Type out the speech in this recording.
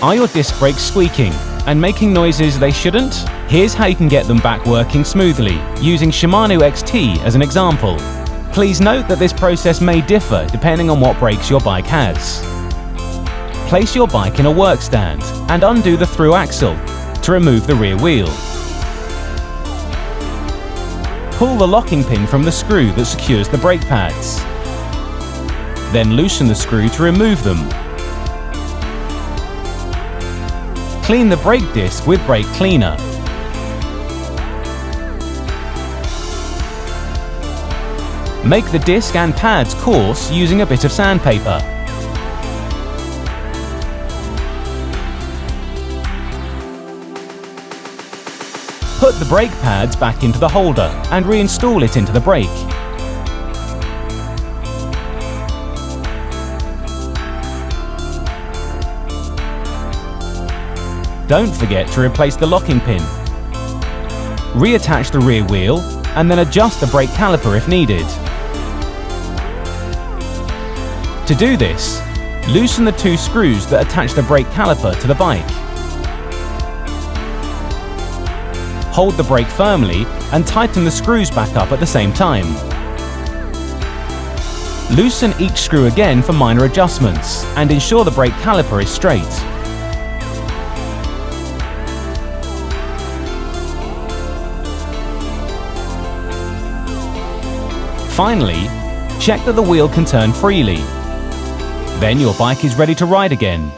Are your disc brakes squeaking and making noises they shouldn't? Here's how you can get them back working smoothly, using Shimano XT as an example. Please note that this process may differ depending on what brakes your bike has. Place your bike in a work stand and undo the through axle to remove the rear wheel. Pull the locking pin from the screw that secures the brake pads. Then loosen the screw to remove them. Clean the brake disc with brake cleaner. Make the disc and pads coarse using a bit of sandpaper. Put the brake pads back into the holder and reinstall it into the brake. Don't forget to replace the locking pin. Reattach the rear wheel and then adjust the brake caliper if needed. To do this, loosen the two screws that attach the brake caliper to the bike. Hold the brake firmly and tighten the screws back up at the same time. Loosen each screw again for minor adjustments and ensure the brake caliper is straight. Finally, check that the wheel can turn freely. Then your bike is ready to ride again.